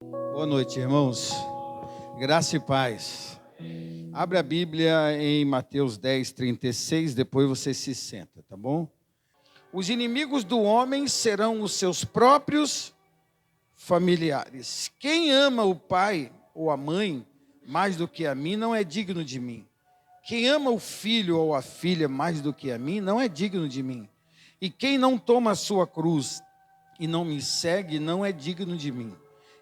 Boa noite, irmãos. Graça e paz. Abre a Bíblia em Mateus 10, 36, depois você se senta, tá bom? Os inimigos do homem serão os seus próprios familiares. Quem ama o pai ou a mãe mais do que a mim não é digno de mim. Quem ama o filho ou a filha mais do que a mim não é digno de mim. E quem não toma a sua cruz e não me segue não é digno de mim.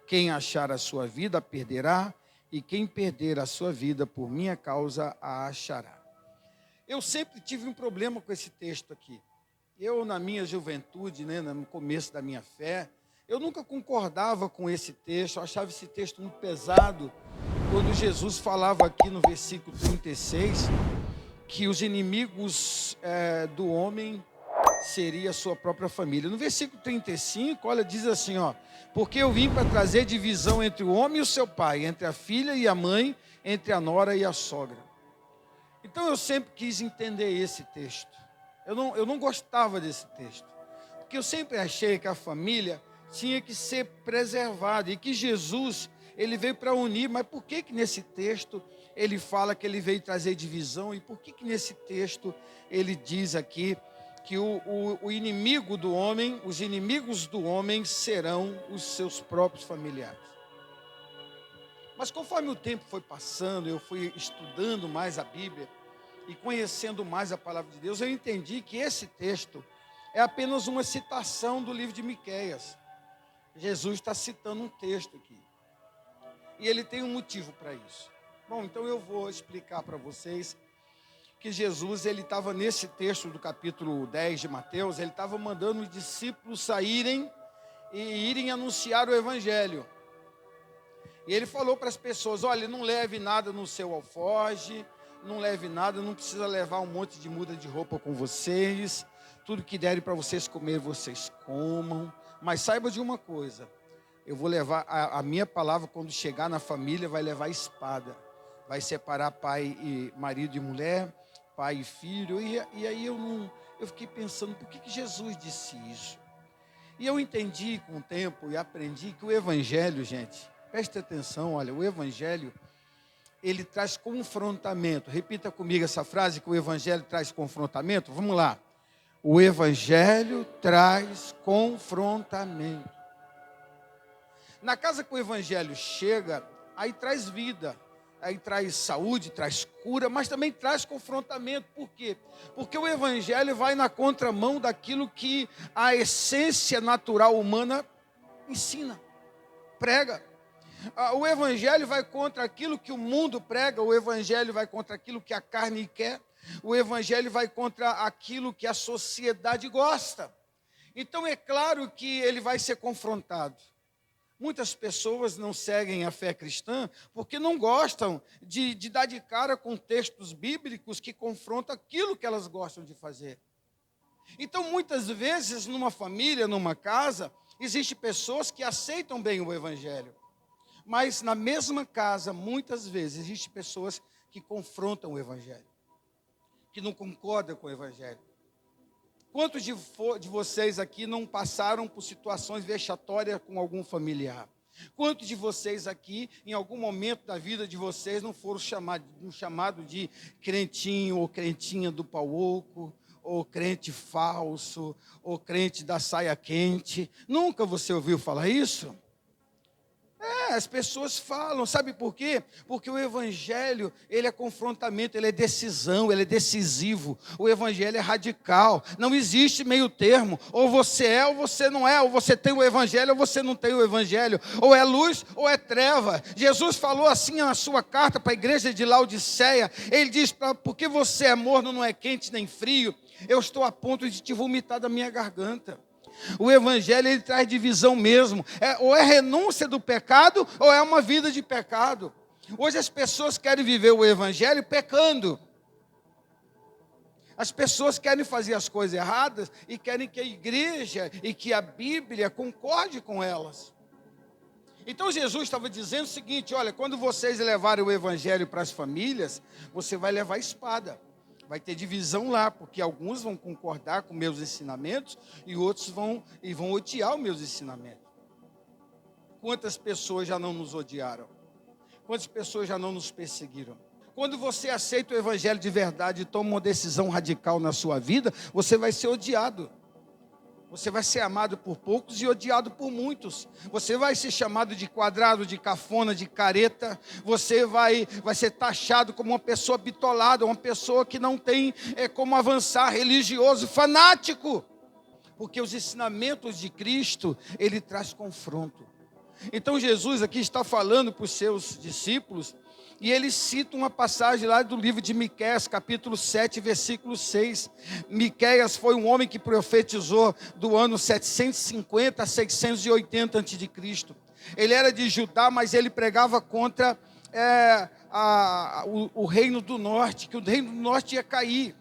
Quem achar a sua vida, a perderá, e quem perder a sua vida por minha causa, a achará. Eu sempre tive um problema com esse texto aqui. Eu, na minha juventude, no começo da minha fé, eu nunca concordava com esse texto, eu achava esse texto muito pesado, quando Jesus falava aqui no versículo 36, que os inimigos do homem seria a sua própria família. No versículo 35, olha, diz assim, porque eu vim para trazer divisão entre o homem e o seu pai, entre a filha e a mãe, entre a nora e a sogra. Então eu sempre quis entender esse texto. Eu não gostava desse texto, porque eu sempre achei que a família tinha que ser preservada e que Jesus, ele veio para unir. Mas por que nesse texto ele fala que ele veio trazer divisão? E por que nesse texto ele diz aqui que o inimigo do homem, os inimigos do homem serão os seus próprios familiares? Mas conforme o tempo foi passando, eu fui estudando mais a Bíblia e conhecendo mais a palavra de Deus, eu entendi que esse texto é apenas uma citação do livro de Miqueias. Jesus está citando um texto aqui. E ele tem um motivo para isso. Bom, então eu vou explicar para vocês que Jesus, ele estava nesse texto do capítulo 10 de Mateus, ele estava mandando os discípulos saírem e irem anunciar o evangelho. E ele falou para as pessoas, olha, não leve nada no seu alforje, não leve nada, não precisa levar um monte de muda de roupa com vocês, tudo que derem para vocês comer, vocês comam, mas saiba de uma coisa, eu vou levar, a minha palavra quando chegar na família vai levar espada, vai separar pai e marido e mulher, pai e filho, e aí eu fiquei pensando, por que Jesus disse isso? E eu entendi com o tempo e aprendi que o evangelho, gente, preste atenção, olha, o evangelho, ele traz confrontamento. Repita comigo essa frase, que o evangelho traz confrontamento. Vamos lá. O evangelho traz confrontamento. Na casa que o evangelho chega, aí traz vida, aí traz saúde, traz cura, mas também traz confrontamento. Por quê? Porque o evangelho vai na contramão daquilo que a essência natural humana ensina, prega. O evangelho vai contra aquilo que o mundo prega, o evangelho vai contra aquilo que a carne quer, o evangelho vai contra aquilo que a sociedade gosta. Então é claro que ele vai ser confrontado. Muitas pessoas não seguem a fé cristã porque não gostam de dar de cara com textos bíblicos que confrontam aquilo que elas gostam de fazer. Então muitas vezes numa família, numa casa, existem pessoas que aceitam bem o evangelho. Mas na mesma casa, muitas vezes, existem pessoas que confrontam o evangelho, que não concordam com o evangelho. Quantos de vocês aqui não passaram por situações vexatórias com algum familiar? Quantos de vocês aqui, em algum momento da vida de vocês, não foram chamados de crentinho ou crentinha do pau oco, ou crente falso, ou crente da saia quente? Nunca você ouviu falar isso? As pessoas falam, sabe por quê? Porque o evangelho, ele é confrontamento, ele é decisão, ele é decisivo. O evangelho é radical, não existe meio termo. Ou você é ou você não é, ou você tem o evangelho ou você não tem o evangelho. Ou é luz ou é treva. Jesus falou assim na sua carta para a igreja de Laodiceia. Ele diz, porque você é morno, não é quente nem frio, eu estou a ponto de te vomitar da minha garganta. O evangelho, ele traz divisão mesmo, ou é renúncia do pecado, ou é uma vida de pecado. Hoje as pessoas querem viver o evangelho pecando. As pessoas querem fazer as coisas erradas e querem que a igreja e que a Bíblia concorde com elas. Então Jesus estava dizendo o seguinte, olha, quando vocês levarem o evangelho para as famílias, você vai levar espada. Vai ter divisão lá, porque alguns vão concordar com meus ensinamentos e outros vão odiar os meus ensinamentos. Quantas pessoas já não nos odiaram? Quantas pessoas já não nos perseguiram? Quando você aceita o evangelho de verdade e toma uma decisão radical na sua vida, você vai ser odiado. Você vai ser amado por poucos e odiado por muitos. Você vai ser chamado de quadrado, de cafona, de careta. Você vai ser taxado como uma pessoa bitolada, uma pessoa que não tem como avançar, religioso, fanático. Porque os ensinamentos de Cristo, ele traz confronto. Então Jesus aqui está falando para os seus discípulos, e ele cita uma passagem lá do livro de Miqueias, capítulo 7, versículo 6. Miqueias foi um homem que profetizou do ano 750 a 680 a.C. Ele era de Judá, mas ele pregava contra o reino do norte, que o reino do norte ia cair,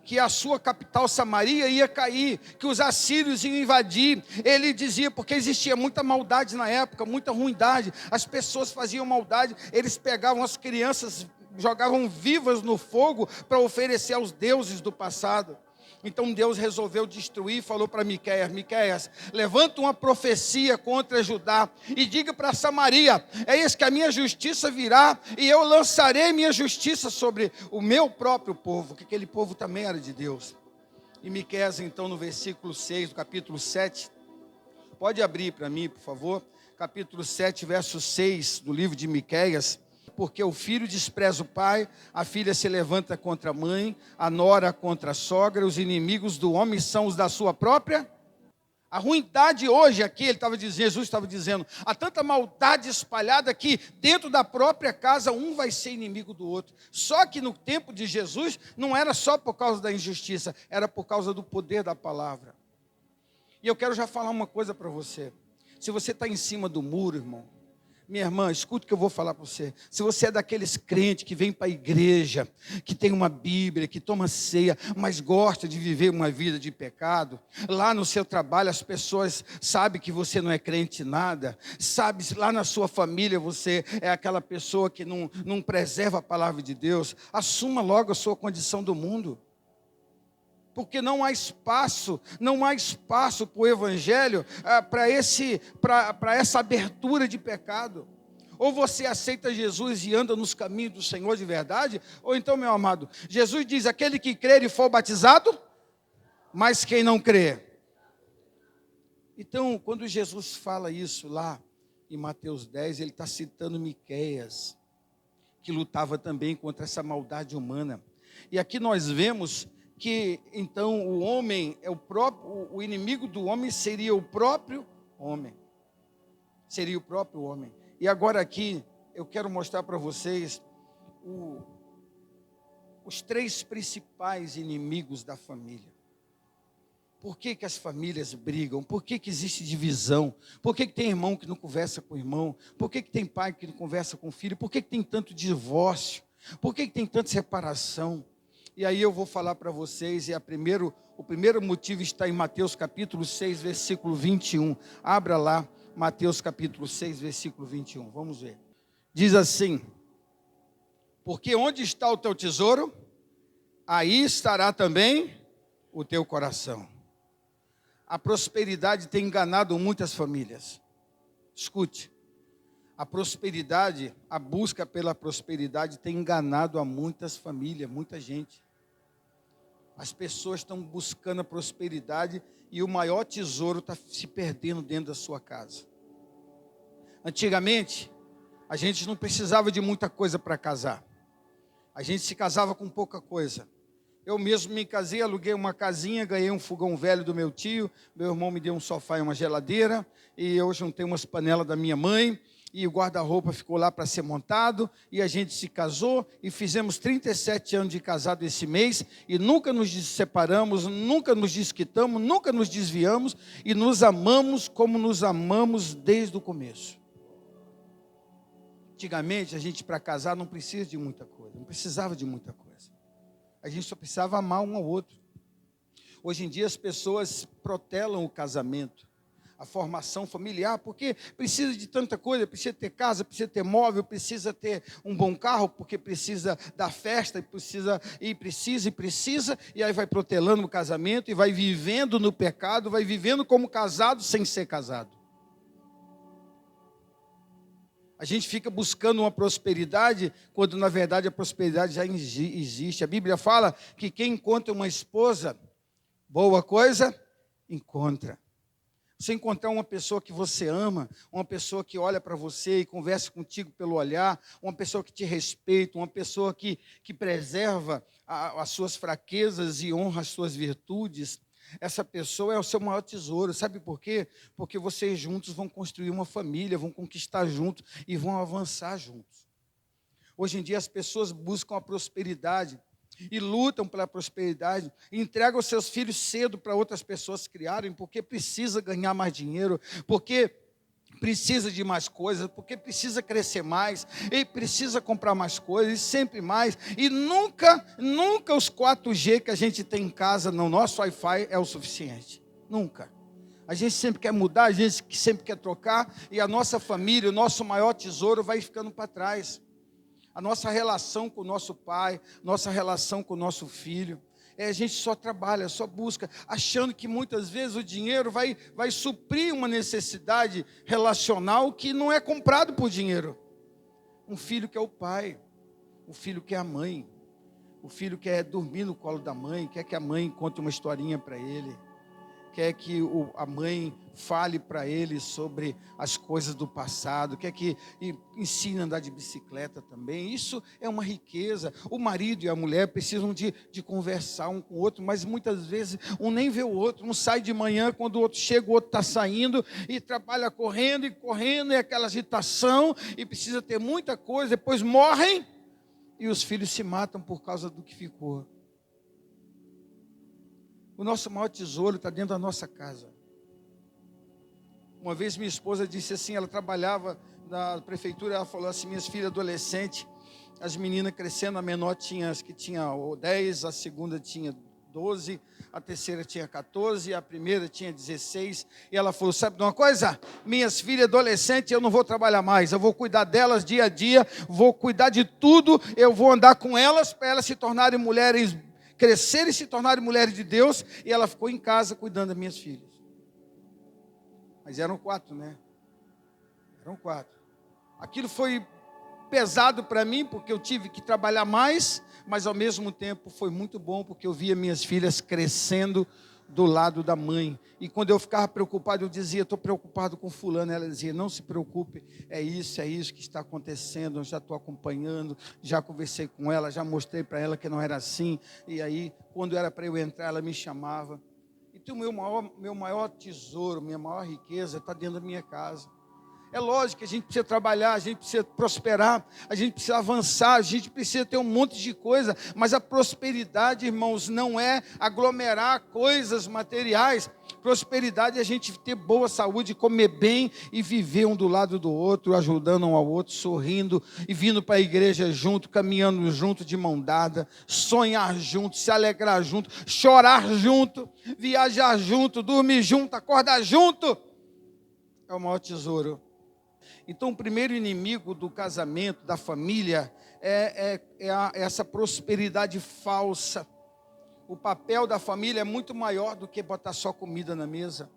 que a sua capital Samaria ia cair, que os assírios iam invadir. Ele dizia, porque existia muita maldade na época, muita ruindade, as pessoas faziam maldade, eles pegavam as crianças, jogavam vivas no fogo para oferecer aos deuses do passado. Então Deus resolveu destruir e falou para Miqueias: Miqueias, levanta uma profecia contra Judá e diga para Samaria: eis que a minha justiça virá e eu lançarei minha justiça sobre o meu próprio povo, que aquele povo também era de Deus. E Miqueias então no versículo 6 do capítulo 7, pode abrir para mim por favor, capítulo 7 verso 6 do livro de Miqueias. Porque o filho despreza o pai, a filha se levanta contra a mãe, a nora contra a sogra, os inimigos do homem são os da sua própria. A ruindade hoje aqui, Jesus estava dizendo, há tanta maldade espalhada que dentro da própria casa um vai ser inimigo do outro. Só que no tempo de Jesus não era só por causa da injustiça, era por causa do poder da palavra. E eu quero já falar uma coisa para você. Se você está em cima do muro, irmão, minha irmã, escuta o que eu vou falar para você. Se você é daqueles crentes que vem para a igreja, que tem uma Bíblia, que toma ceia, mas gosta de viver uma vida de pecado, lá no seu trabalho as pessoas sabem que você não é crente em nada, sabe, lá na sua família você é aquela pessoa que não preserva a palavra de Deus, assuma logo a sua condição do mundo. Porque não há espaço para o evangelho, para essa abertura de pecado. Ou você aceita Jesus e anda nos caminhos do Senhor de verdade, ou então, meu amado, Jesus diz, aquele que crer e for batizado, mas quem não crê. Então, quando Jesus fala isso lá em Mateus 10, ele está citando Miqueias, que lutava também contra essa maldade humana. E aqui nós vemos que então o homem o inimigo do homem seria o próprio homem. Seria o próprio homem. E agora aqui eu quero mostrar para vocês os três principais inimigos da família. Por que as famílias brigam? Por que existe divisão? Por que tem irmão que não conversa com o irmão? Por que tem pai que não conversa com o filho? Por que tem tanto divórcio? Por que tem tanta separação? E aí eu vou falar para vocês, o primeiro motivo está em Mateus capítulo 6, versículo 21. Abra lá, Mateus capítulo 6, versículo 21. Vamos ver. Diz assim: porque onde está o teu tesouro, aí estará também o teu coração. A prosperidade tem enganado muitas famílias. Escute. A prosperidade, a busca pela prosperidade tem enganado a muitas famílias, muita gente. As pessoas estão buscando a prosperidade e o maior tesouro está se perdendo dentro da sua casa. Antigamente, a gente não precisava de muita coisa para casar. A gente se casava com pouca coisa. Eu mesmo me casei, aluguei uma casinha, ganhei um fogão velho do meu tio, meu irmão me deu um sofá e uma geladeira, e eu juntei umas panelas da minha mãe, e o guarda-roupa ficou lá para ser montado, e a gente se casou, e fizemos 37 anos de casado esse mês, e nunca nos separamos, nunca nos desquitamos, nunca nos desviamos, e nos amamos como nos amamos desde o começo. Antigamente, a gente para casar não precisa de muita coisa, não precisava de muita coisa. A gente só precisava amar um ao outro. Hoje em dia as pessoas protelam o casamento, a formação familiar, porque precisa de tanta coisa, precisa ter casa, precisa ter móvel, precisa ter um bom carro, porque precisa da festa, e aí vai protelando o casamento, e vai vivendo no pecado, vai vivendo como casado sem ser casado. A gente fica buscando uma prosperidade, quando na verdade a prosperidade já existe. A Bíblia fala que quem encontra uma esposa, boa coisa, encontra. Você encontrar uma pessoa que você ama, uma pessoa que olha para você e conversa contigo pelo olhar, uma pessoa que te respeita, uma pessoa que preserva as suas fraquezas e honra as suas virtudes, essa pessoa é o seu maior tesouro. Sabe por quê? Porque vocês juntos vão construir uma família, vão conquistar juntos e vão avançar juntos. Hoje em dia as pessoas buscam a prosperidade e lutam pela prosperidade, entregam os seus filhos cedo para outras pessoas criarem, porque precisa ganhar mais dinheiro, porque precisa de mais coisas, porque precisa crescer mais, e precisa comprar mais coisas, e sempre mais, e nunca os 4G que a gente tem em casa, no nosso Wi-Fi, é o suficiente, nunca. A gente sempre quer mudar, a gente sempre quer trocar, e a nossa família, o nosso maior tesouro vai ficando para trás. A nossa relação com o nosso pai, nossa relação com o nosso filho, a gente só trabalha, só busca, achando que muitas vezes o dinheiro vai suprir uma necessidade relacional que não é comprado por dinheiro. Um filho quer o pai, o filho quer a mãe, o filho quer dormir no colo da mãe, quer que a mãe conte uma historinha para ele, quer que a mãe fale para ele sobre as coisas do passado, quer que ensine a andar de bicicleta também. Isso é uma riqueza. O marido e a mulher precisam de conversar um com o outro, mas muitas vezes um nem vê o outro, um sai de manhã, quando o outro chega, o outro está saindo, e trabalha correndo, e aquela agitação, e precisa ter muita coisa, depois morrem, e os filhos se matam por causa do que ficou. O nosso maior tesouro está dentro da nossa casa. Uma vez minha esposa disse assim, ela trabalhava na prefeitura, ela falou assim, minhas filhas adolescentes, as meninas crescendo, a menor tinha, as que tinha 10, a segunda tinha 12, a terceira tinha 14, a primeira tinha 16, e ela falou, sabe de uma coisa? Minhas filhas adolescentes, eu não vou trabalhar mais, eu vou cuidar delas dia a dia, vou cuidar de tudo, eu vou andar com elas, para elas se tornarem mulheres, crescerem e se tornarem mulheres de Deus, e ela ficou em casa cuidando das minhas filhas. Mas eram 4, né? Eram 4. Aquilo foi pesado para mim, porque eu tive que trabalhar mais, mas ao mesmo tempo foi muito bom, porque eu via minhas filhas crescendo do lado da mãe. E quando eu ficava preocupado, eu dizia, estou preocupado com fulano. Ela dizia, não se preocupe, é isso que está acontecendo, eu já estou acompanhando, já conversei com ela, já mostrei para ela que não era assim. E aí, quando era para eu entrar, ela me chamava. Então, meu maior tesouro, minha maior riqueza está dentro da minha casa. É lógico que a gente precisa trabalhar, a gente precisa prosperar, a gente precisa avançar, a gente precisa ter um monte de coisa, mas a prosperidade, irmãos, não é aglomerar coisas materiais. Prosperidade é a gente ter boa saúde, comer bem e viver um do lado do outro, ajudando um ao outro, sorrindo e vindo para a igreja junto, caminhando junto de mão dada, sonhar junto, se alegrar junto, chorar junto, viajar junto, dormir junto, acordar junto. É o maior tesouro. Então, o primeiro inimigo do casamento, da família, é essa prosperidade falsa. O papel da família é muito maior do que botar só comida na mesa.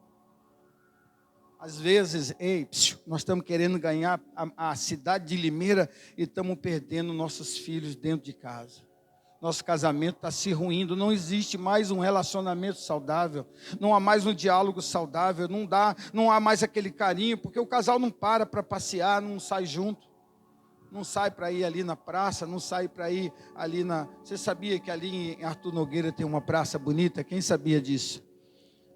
Às vezes, nós estamos querendo ganhar a cidade de Limeira e estamos perdendo nossos filhos dentro de casa. Nosso casamento está se ruindo, não existe mais um relacionamento saudável, não há mais um diálogo saudável, não há mais aquele carinho, porque o casal não para passear, não sai junto, não sai para ir ali na praça, não sai para ir ali na... Você sabia que ali em Arthur Nogueira tem uma praça bonita? Quem sabia disso?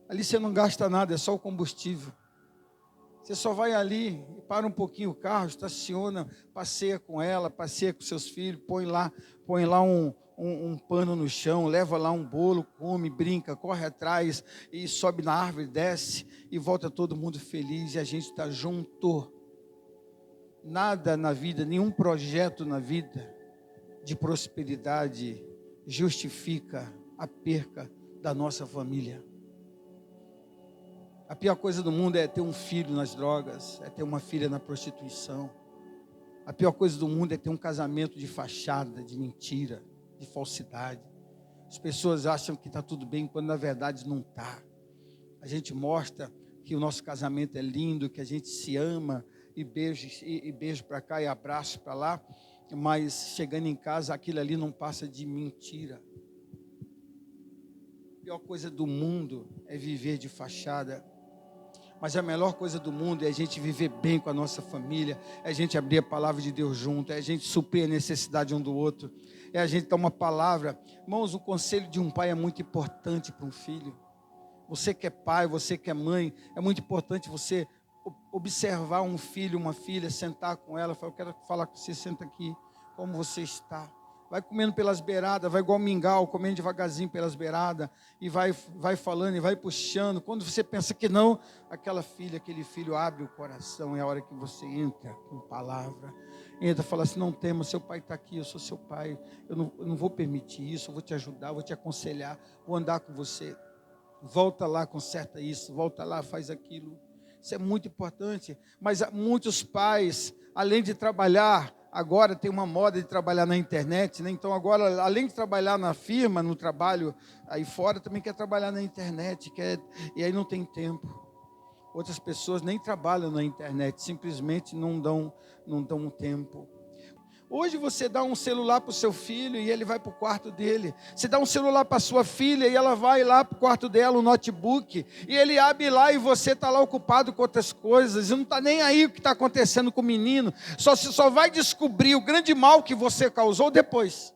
Ali você não gasta nada, é só o combustível. Você só vai ali, para um pouquinho o carro, estaciona, passeia com ela, passeia com seus filhos, põe lá um pano no chão, leva lá um bolo, come, brinca, corre atrás e sobe na árvore, desce e volta todo mundo feliz e a gente está junto. Nada na vida, nenhum projeto na vida de prosperidade justifica a perca da nossa família. A pior coisa do mundo é ter um filho nas drogas, é ter uma filha na prostituição. A pior coisa do mundo é ter um casamento de fachada, de mentira, de falsidade. As pessoas acham que está tudo bem, quando na verdade não está. A gente mostra que o nosso casamento é lindo, que a gente se ama, e beijo para cá e abraço para lá, mas chegando em casa, aquilo ali não passa de mentira. A pior coisa do mundo é viver de fachada. Mas a melhor coisa do mundo é a gente viver bem com a nossa família, é a gente abrir a palavra de Deus junto, é a gente suprir a necessidade um do outro, é a gente dar uma palavra. Irmãos, o conselho de um pai é muito importante para um filho. Você que é pai, você que é mãe, é muito importante você observar um filho, uma filha, sentar com ela, falar: eu quero falar com você, senta aqui, como você está? Vai comendo pelas beiradas, vai igual mingau, comendo devagarzinho pelas beiradas, e vai falando, e vai puxando. Quando você pensa que não, aquela filha, aquele filho abre o coração, é a hora que você entra com palavra, entra e fala assim: não tema, seu pai está aqui, eu sou seu pai, eu não vou permitir isso, eu vou te ajudar, vou te aconselhar, vou andar com você. Volta lá, conserta isso, volta lá, faz aquilo. Isso é muito importante. Mas muitos pais, além de trabalhar, agora tem uma moda de trabalhar na internet, né? Então agora, além de trabalhar na firma, no trabalho aí fora, também quer trabalhar na internet, e aí não tem tempo. Outras pessoas nem trabalham na internet, simplesmente não dão tempo. Hoje você dá um celular para o seu filho e ele vai para o quarto dele. Você dá um celular para a sua filha e ela vai lá para o quarto dela, um notebook, e ele abre lá e você está lá ocupado com outras coisas, e não está nem aí o que está acontecendo com o menino. Só vai descobrir o grande mal que você causou depois.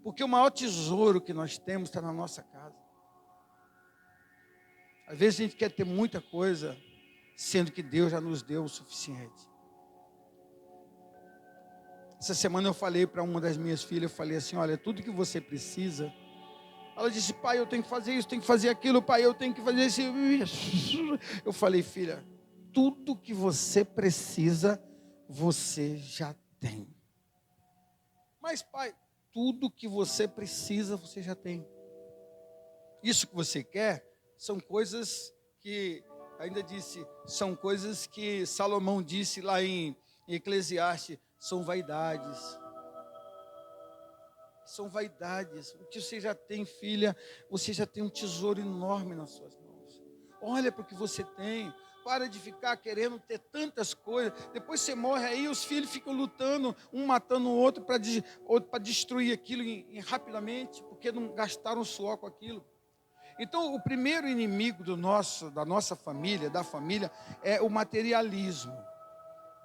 Porque o maior tesouro que nós temos está na nossa casa. Às vezes a gente quer ter muita coisa, sendo que Deus já nos deu o suficiente. Essa semana eu falei para uma das minhas filhas, eu falei assim: olha, tudo que você precisa. Ela disse: pai, eu tenho que fazer isso, tenho que fazer aquilo, pai, eu tenho que fazer isso. Eu falei: filha, tudo que você precisa, você já tem. Mas pai, tudo que você precisa, você já tem. Isso que você quer, são coisas que, ainda disse, são coisas que Salomão disse lá em Eclesiastes, são vaidades. São vaidades. O que você já tem, filha, você já tem um tesouro enorme nas suas mãos. Olha para o que você tem. Para de ficar querendo ter tantas coisas. Depois você morre aí, os filhos ficam lutando, um matando o outro para destruir aquilo rapidamente, porque não gastaram suor com aquilo. Então, o primeiro inimigo da nossa família, da família, é o materialismo,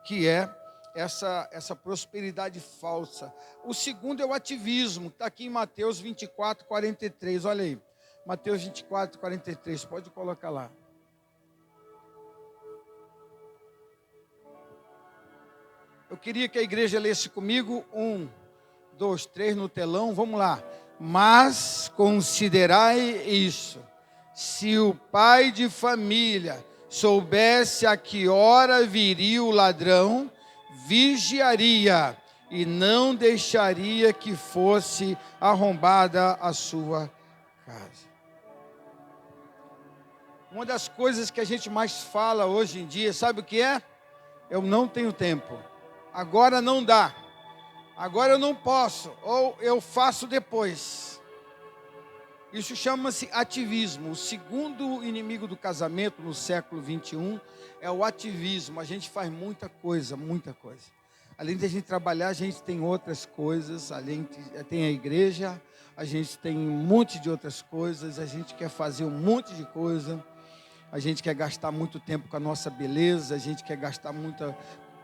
que é essa prosperidade falsa. O segundo é o ativismo, está aqui em Mateus 24, 43, olha aí, Mateus 24, 43, pode colocar lá. Eu queria que a igreja lesse comigo, 1, 2, 3 no telão, vamos lá. Mas considerai isso, se o pai de família soubesse a que hora viria o ladrão, vigiaria e não deixaria que fosse arrombada a sua casa. Uma das coisas que a gente mais fala hoje em dia, sabe o que é? Eu não tenho tempo, agora não dá, agora eu não posso, ou eu faço depois. Isso chama-se ativismo. O segundo inimigo do casamento no século 21 é o ativismo. A gente faz muita coisa, muita coisa. Além de a gente trabalhar, a gente tem outras coisas. Tem a igreja, a gente tem um monte de outras coisas. A gente quer fazer um monte de coisa. A gente quer gastar muito tempo com a nossa beleza. A gente quer gastar muito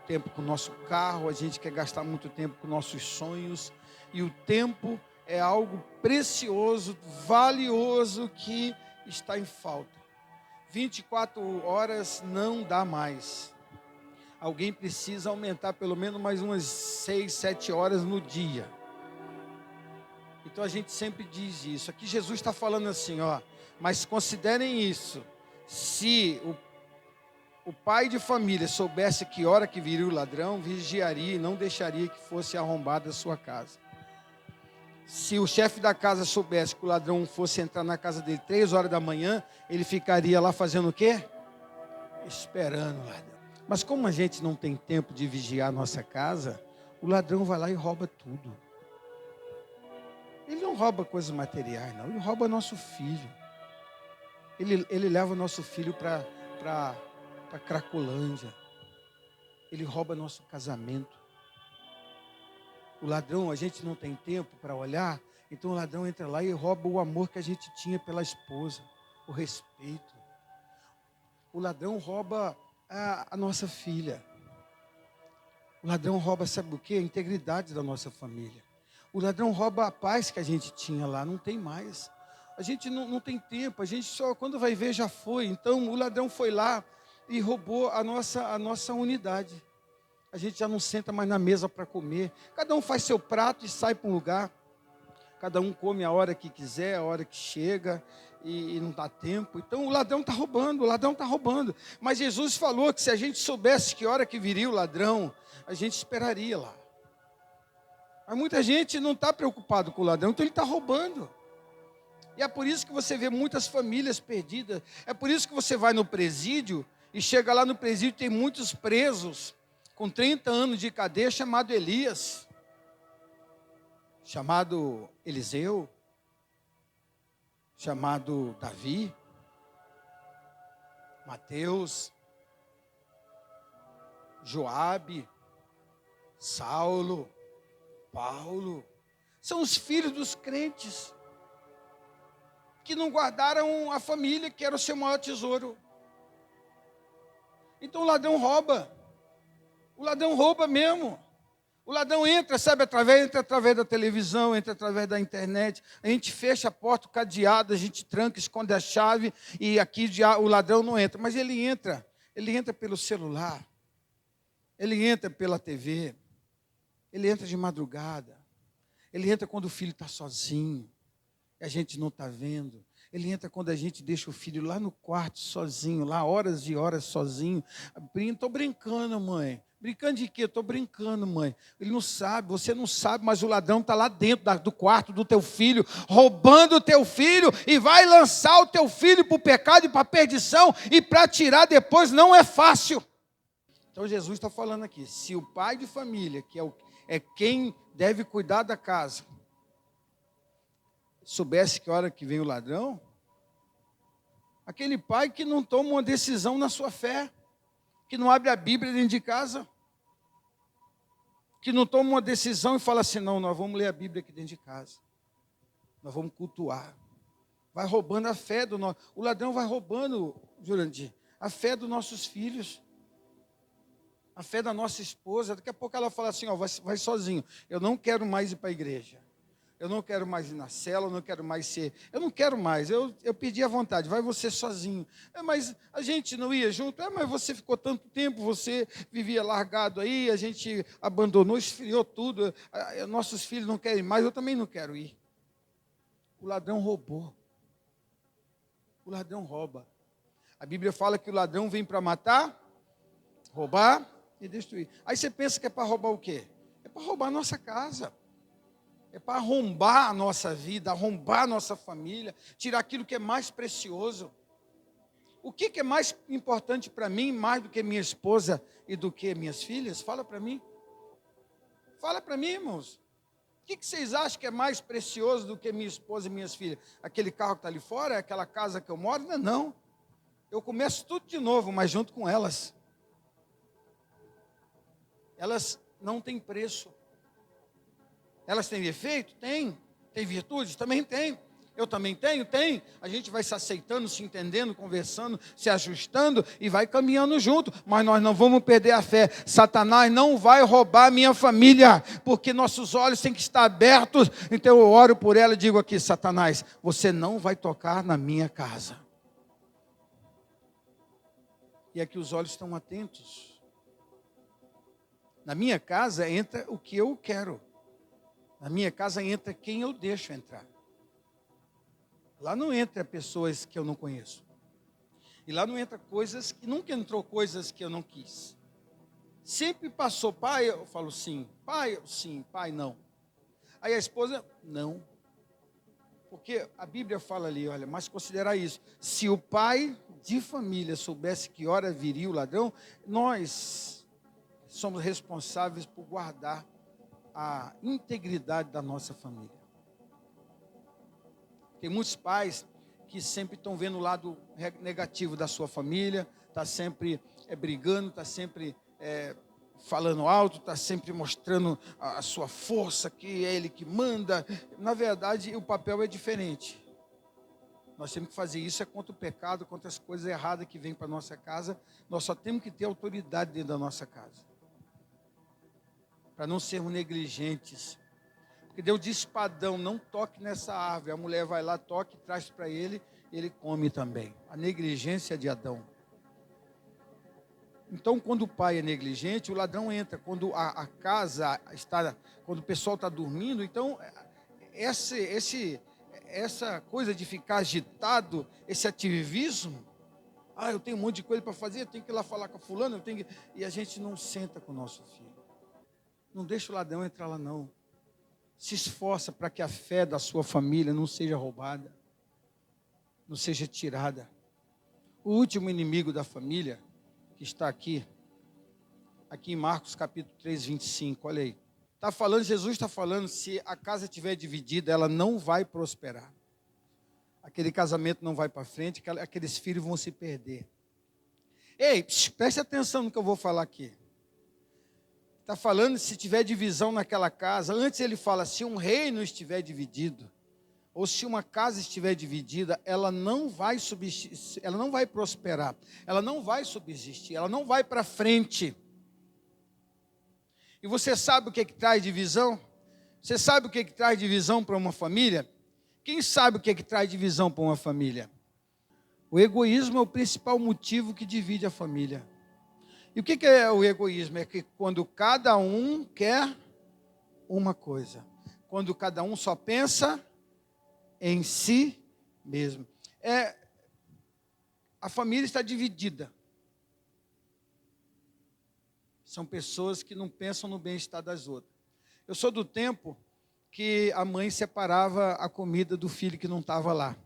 tempo com o nosso carro. A gente quer gastar muito tempo com nossos sonhos. E o tempo é algo precioso, valioso, que está em falta. 24 horas não dá mais. Alguém precisa aumentar pelo menos mais umas 6, 7 horas no dia. Então a gente sempre diz isso. Aqui Jesus está falando assim, ó, mas considerem isso. Se o pai de família soubesse que hora que viria o ladrão, vigiaria e não deixaria que fosse arrombada a sua casa. Se o chefe da casa soubesse que o ladrão fosse entrar na casa dele 3 horas da manhã, ele ficaria lá fazendo o quê? Esperando o ladrão. Mas como a gente não tem tempo de vigiar a nossa casa, o ladrão vai lá e rouba tudo. Ele não rouba coisas materiais, não. Ele rouba nosso filho. Ele leva o nosso filho para para Cracolândia. Ele rouba nosso casamento. O ladrão, a gente não tem tempo para olhar, então o ladrão entra lá e rouba o amor que a gente tinha pela esposa, o respeito. O ladrão rouba a nossa filha. O ladrão rouba, sabe o quê? A integridade da nossa família. O ladrão rouba a paz que a gente tinha lá, não tem mais. A gente não tem tempo, a gente só, quando vai ver, já foi. Então, o ladrão foi lá e roubou a nossa unidade. A gente já não senta mais na mesa para comer. Cada um faz seu prato e sai para um lugar. Cada um come a hora que quiser, a hora que chega, e não dá tempo. Então, o ladrão está roubando, o ladrão está roubando. Mas Jesus falou que se a gente soubesse que hora que viria o ladrão, a gente esperaria lá. Mas muita gente não está preocupado com o ladrão, então ele está roubando. E é por isso que você vê muitas famílias perdidas. É por isso que você vai no presídio e chega lá no presídio, tem muitos presos com 30 anos de cadeia, chamado Elias, chamado Eliseu, chamado Davi, Mateus, Joabe, Saulo, Paulo. São os filhos dos crentes que não guardaram a família, que era o seu maior tesouro. Então o ladrão rouba. O ladrão rouba mesmo. O ladrão entra, sabe, entra através da televisão, entra através da internet. A gente fecha a porta, o cadeado, a gente tranca, esconde a chave, e aqui o ladrão não entra. Mas ele entra pelo celular, ele entra pela TV, ele entra de madrugada, ele entra quando o filho está sozinho, e a gente não está vendo. Ele entra quando a gente deixa o filho lá no quarto sozinho, lá horas e horas sozinho. Estou brincando, mãe. Brincando de quê? Estou brincando, mãe. Ele não sabe, você não sabe, mas o ladrão está lá dentro do quarto do teu filho, roubando o teu filho, e vai lançar o teu filho para o pecado e para a perdição, e para tirar depois não é fácil. Então Jesus está falando aqui, se o pai de família, que é quem deve cuidar da casa, soubesse que hora que vem o ladrão, aquele pai que não toma uma decisão na sua fé, que não abre a Bíblia dentro de casa, que não toma uma decisão e fala assim, não, nós vamos ler a Bíblia aqui dentro de casa, nós vamos cultuar, vai roubando a fé do nosso, o ladrão vai roubando, Jurandir, a fé dos nossos filhos, a fé da nossa esposa. Daqui a pouco ela fala assim, ó, vai sozinho, eu não quero mais ir para a igreja, eu não quero mais ir na cela, eu não quero mais ser, eu não quero mais, eu pedi à vontade, vai você sozinho. Mas a gente não ia junto, mas você ficou tanto tempo, você vivia largado aí, a gente abandonou, esfriou tudo, nossos filhos não querem mais, eu também não quero ir. O ladrão roubou, o ladrão rouba. A Bíblia fala que o ladrão vem para matar, roubar e destruir. Aí você pensa que é para roubar o quê? É para roubar a nossa casa. É para arrombar a nossa vida, arrombar a nossa família, tirar aquilo que é mais precioso. O que é mais importante para mim, mais do que minha esposa e do que minhas filhas? Fala para mim. Fala para mim, irmãos. O que vocês acham que é mais precioso do que minha esposa e minhas filhas? Aquele carro que está ali fora? Aquela casa que eu moro? Não. Eu começo tudo de novo, mas junto com elas. Elas não têm preço. Elas têm defeito? Tem. Tem virtudes? Também tem. Eu também tenho? Tem. A gente vai se aceitando, se entendendo, conversando, se ajustando e vai caminhando junto. Mas nós não vamos perder a fé. Satanás não vai roubar a minha família, porque nossos olhos têm que estar abertos. Então eu oro por ela e digo aqui, Satanás, você não vai tocar na minha casa. E aqui os olhos estão atentos. Na minha casa entra o que eu quero. Na minha casa entra quem eu deixo entrar. Lá não entra pessoas que eu não conheço. E lá não entra coisas, que nunca entrou coisas que eu não quis. Sempre passou, pai, eu falo sim, pai, não. Aí a esposa, não. Porque a Bíblia fala ali, olha, mas considerar isso. Se o pai de família soubesse que hora viria o ladrão, nós somos responsáveis por guardar a integridade da nossa família. Tem muitos pais que sempre estão vendo o lado negativo da sua família, está sempre brigando, está sempre falando alto, está sempre mostrando a sua força, que é ele que manda. Na verdade, o papel é diferente. Nós temos que fazer isso contra o pecado, contra as coisas erradas que vêm para a nossa casa. Nós só temos que ter autoridade dentro da nossa casa, para não sermos negligentes. Porque Deus disse para Adão, não toque nessa árvore. A mulher vai lá, toque, traz para ele, ele come também. A negligência de Adão. Então, quando o pai é negligente, o ladrão entra. Quando a casa está, quando o pessoal está dormindo, então, essa coisa de ficar agitado, esse ativismo, eu tenho um monte de coisa para fazer, eu tenho que ir lá falar com a fulana, e a gente não senta com o nosso filho. Não deixa o ladrão entrar lá, não. Se esforça para que a fé da sua família não seja roubada, não seja tirada. O último inimigo da família, que está aqui em Marcos capítulo 3, 25, olha aí. Jesus está falando, se a casa estiver dividida, ela não vai prosperar. Aquele casamento não vai para frente, aqueles filhos vão se perder. Ei, preste atenção no que eu vou falar aqui. Está falando se tiver divisão naquela casa. Antes ele fala, se um reino estiver dividido, ou se uma casa estiver dividida, ela não vai prosperar, ela não vai subsistir, ela não vai para frente. E você sabe o que traz divisão? Você sabe o que traz divisão para uma família? Quem sabe o que traz divisão para uma família? O egoísmo é o principal motivo que divide a família. E o que é o egoísmo? É que quando cada um quer uma coisa, quando cada um só pensa em si mesmo. A família está dividida. São pessoas que não pensam no bem-estar das outras. Eu sou do tempo que a mãe separava a comida do filho que não estava lá.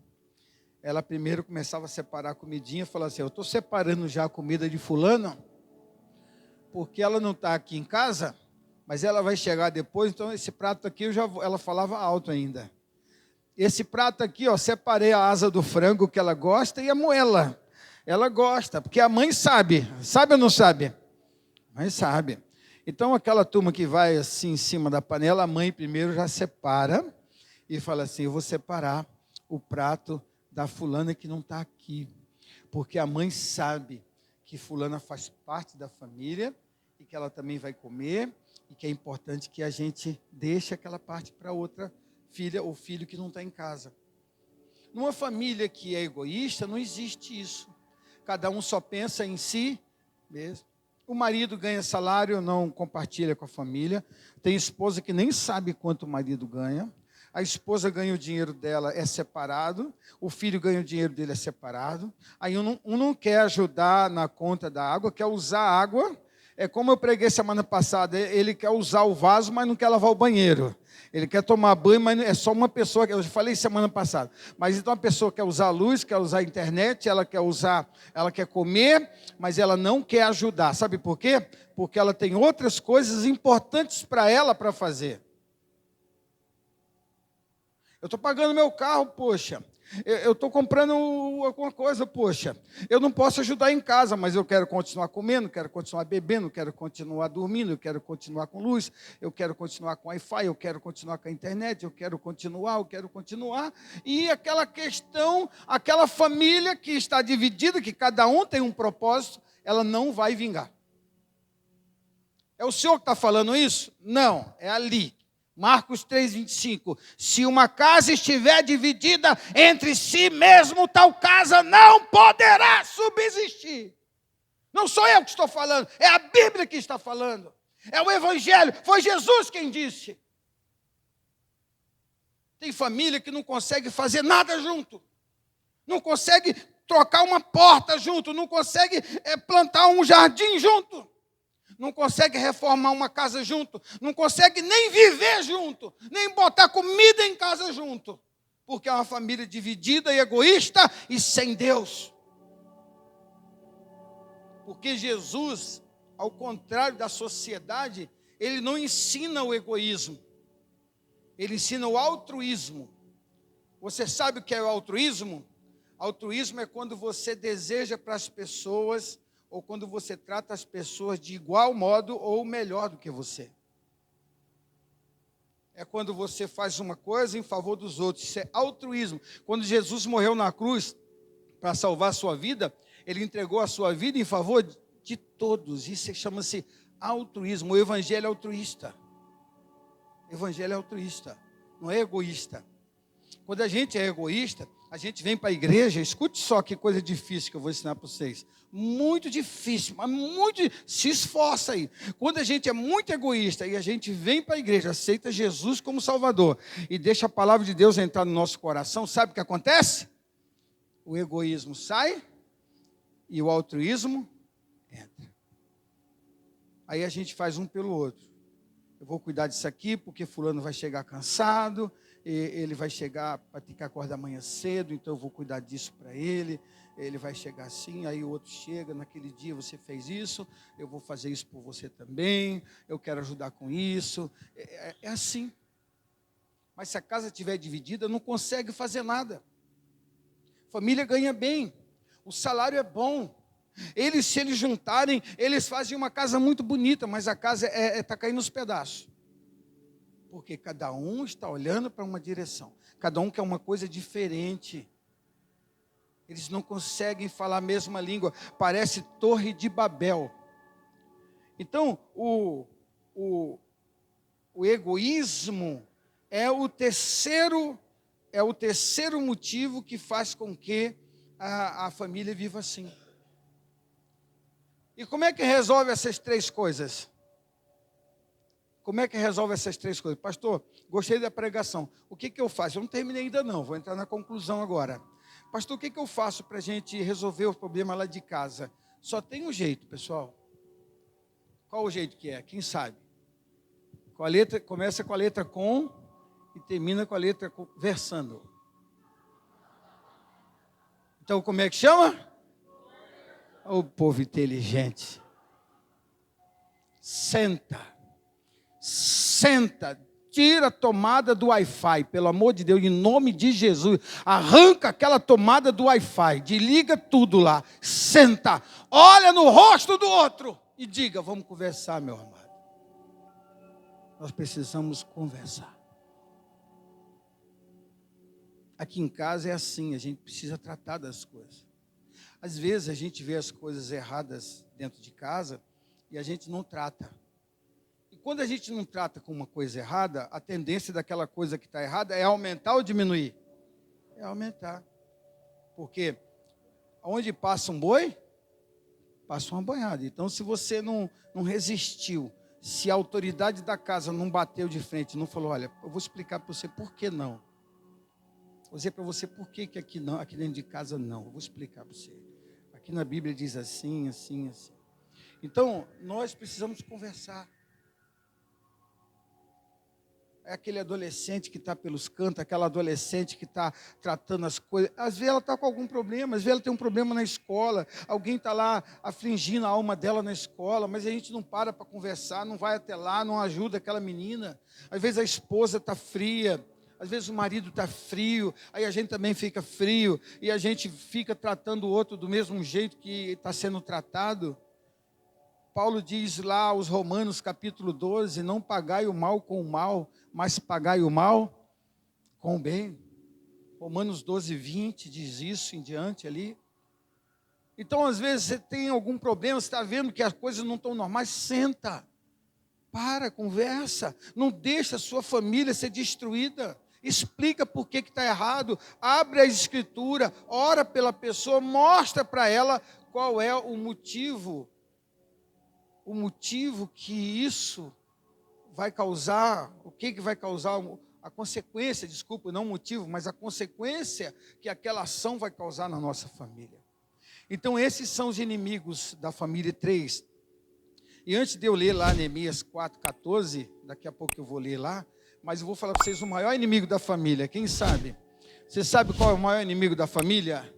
Ela primeiro começava a separar a comidinha e falava assim, eu estou separando já a comida de fulano, porque ela não está aqui em casa, mas ela vai chegar depois, então esse prato aqui, ela falava alto ainda. Esse prato aqui, separei a asa do frango que ela gosta e a moela. Ela gosta, porque a mãe sabe ou não sabe? A mãe sabe. Então aquela turma que vai assim em cima da panela, a mãe primeiro já separa e fala assim, eu vou separar o prato da fulana que não está aqui. Porque a mãe sabe que fulana faz parte da família e que ela também vai comer e que é importante que a gente deixe aquela parte para outra filha ou filho que não está em casa. Numa família que é egoísta, não existe isso. Cada um só pensa em si mesmo. O marido ganha salário, não compartilha com a família. Tem esposa que nem sabe quanto o marido ganha. A esposa ganha o dinheiro dela, é separado. O filho ganha o dinheiro dele, é separado. Aí um não quer ajudar na conta da água, quer usar a água. É como eu preguei semana passada, ele quer usar o vaso, mas não quer lavar o banheiro. Ele quer tomar banho, mas é só uma pessoa, eu falei semana passada. Mas então a pessoa quer usar a luz, quer usar a internet, ela quer comer, mas ela não quer ajudar. Sabe por quê? Porque ela tem outras coisas importantes para ela para fazer. Eu estou pagando meu carro, poxa. Eu estou comprando alguma coisa, poxa. Eu não posso ajudar em casa, mas eu quero continuar comendo, quero continuar bebendo, quero continuar dormindo, eu quero continuar com luz, eu quero continuar com Wi-Fi, eu quero continuar com a internet, eu quero continuar. E aquela questão, aquela família que está dividida, que cada um tem um propósito, ela não vai vingar. É o senhor que está falando isso? Não, é ali. Marcos 3, 25. Se uma casa estiver dividida entre si mesmo, tal casa não poderá subsistir. Não sou eu que estou falando, é a Bíblia que está falando. É o Evangelho, foi Jesus quem disse. Tem família que não consegue fazer nada junto. Não consegue trocar uma porta junto, não consegue plantar um jardim junto. Não consegue reformar uma casa junto, não consegue nem viver junto, nem botar comida em casa junto, porque é uma família dividida e egoísta e sem Deus. Porque Jesus, ao contrário da sociedade, ele não ensina o egoísmo, ele ensina o altruísmo. Você sabe o que é o altruísmo? Altruísmo é quando você deseja para as pessoas, ou quando você trata as pessoas de igual modo ou melhor do que você. É quando você faz uma coisa em favor dos outros. Isso é altruísmo. Quando Jesus morreu na cruz para salvar a sua vida, ele entregou a sua vida em favor de todos. Isso chama-se altruísmo. O evangelho é altruísta. O evangelho é altruísta, não é egoísta. Quando a gente é egoísta, a gente vem para a igreja, escute só que coisa difícil que eu vou ensinar para vocês. Muito difícil, mas muito, se esforça aí. Quando a gente é muito egoísta e a gente vem para a igreja, aceita Jesus como Salvador e deixa a palavra de Deus entrar no nosso coração, sabe o que acontece? O egoísmo sai e o altruísmo entra. Aí a gente faz um pelo outro. Eu vou cuidar disso aqui porque fulano vai chegar cansado, ele vai chegar para ter que acordar amanhã cedo, então eu vou cuidar disso para ele. Ele vai chegar assim, aí o outro chega, naquele dia você fez isso, eu vou fazer isso por você também, eu quero ajudar com isso. É assim. Mas se a casa estiver dividida, não consegue fazer nada. Família ganha bem, o salário é bom. Eles, se eles juntarem, eles fazem uma casa muito bonita, mas a casa está caindo nos pedaços. Porque cada um está olhando para uma direção. Cada um quer uma coisa diferente. Eles não conseguem falar a mesma língua. Parece Torre de Babel. Então, o egoísmo é o terceiro motivo que faz com que a família viva assim. E como é que resolve essas três coisas? Como é que resolve essas três coisas? Pastor, gostei da pregação. O que eu faço? Eu não terminei ainda não, vou entrar na conclusão agora. Pastor, o que eu faço para a gente resolver o problema lá de casa? Só tem um jeito, pessoal. Qual o jeito que é? Quem sabe? Com a letra, começa com a letra com e termina com a letra versando. Então, como é que chama? O povo inteligente. Senta, tira a tomada do Wi-Fi, pelo amor de Deus, em nome de Jesus, arranca aquela tomada do Wi-Fi, desliga tudo lá, senta, olha no rosto do outro e diga, vamos conversar, meu amado. Nós precisamos conversar. Aqui em casa é assim, a gente precisa tratar das coisas. Às vezes a gente vê as coisas erradas dentro de casa e a gente não trata. E quando a gente não trata com uma coisa errada, a tendência daquela coisa que está errada é aumentar ou diminuir? É aumentar. Porque onde passa um boi, passa uma banhada. Então, se você não resistiu, se a autoridade da casa não bateu de frente, não falou, olha, eu vou explicar para você por que não. Vou dizer para você por que aqui não, aqui dentro de casa não. Eu vou explicar para você. Aqui na Bíblia diz assim, assim, assim. Então, nós precisamos conversar. É aquele adolescente que está pelos cantos, aquela adolescente que está tratando as coisas. Às vezes ela está com algum problema, às vezes ela tem um problema na escola, alguém está lá afligindo a alma dela na escola, mas a gente não para conversar, não vai até lá, não ajuda aquela menina. Às vezes a esposa está fria, às vezes o marido está frio, aí a gente também fica frio, e a gente fica tratando o outro do mesmo jeito que está sendo tratado. Paulo diz lá aos Romanos capítulo 12, não pagai o mal com o mal, mas pagai o mal com o bem. Romanos 12, 20 diz isso em diante ali. Então, às vezes, você tem algum problema, você está vendo que as coisas não estão normais, senta, para, conversa, não deixa a sua família ser destruída. Explica por que está errado, abre a escritura, ora pela pessoa, mostra para ela qual é o motivo que isso vai causar, o que vai causar, a consequência, desculpa, não o motivo, mas a consequência que aquela ação vai causar na nossa família. Então, esses são os inimigos da família 3. E antes de eu ler lá Neemias 4,14, daqui a pouco eu vou ler lá, mas eu vou falar para vocês o maior inimigo da família, quem sabe? Você sabe qual é o maior inimigo da família?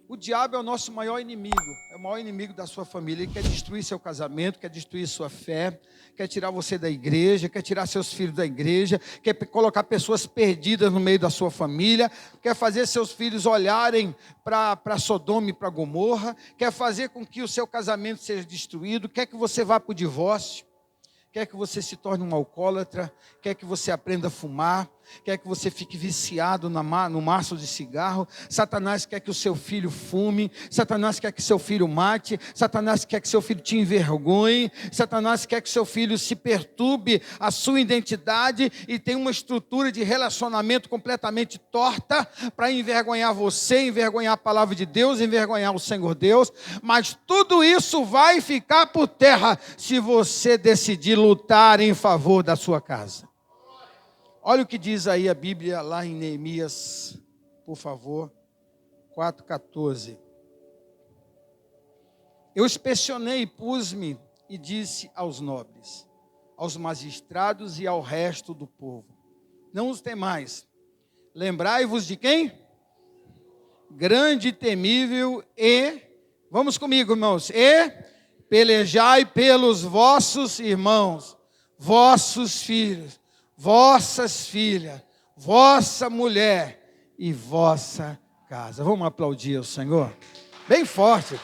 O diabo é o nosso maior inimigo, é o maior inimigo da sua família. Ele quer destruir seu casamento, quer destruir sua fé, quer tirar você da igreja, quer tirar seus filhos da igreja, quer colocar pessoas perdidas no meio da sua família, quer fazer seus filhos olharem para Sodoma e para Gomorra, quer fazer com que o seu casamento seja destruído, quer que você vá para o divórcio, quer que você se torne um alcoólatra, quer que você aprenda a fumar, quer que você fique viciado no maço de cigarro. Satanás quer que o seu filho fume, Satanás quer que seu filho mate, Satanás quer que seu filho te envergonhe, Satanás quer que seu filho se perturbe a sua identidade e tenha uma estrutura de relacionamento completamente torta para envergonhar você, envergonhar a palavra de Deus, envergonhar o Senhor Deus. Mas tudo isso vai ficar por terra se você decidir lutar em favor da sua casa. Olha o que diz aí a Bíblia lá em Neemias, por favor, 4,14. Eu inspecionei e pus-me e disse aos nobres, aos magistrados e ao resto do povo: não os temais, lembrai-vos de quem? Grande e temível e, vamos comigo, irmãos, e pelejai pelos vossos irmãos, vossos filhos, vossas filhas, vossa mulher e vossa casa. Vamos aplaudir o Senhor? Bem forte.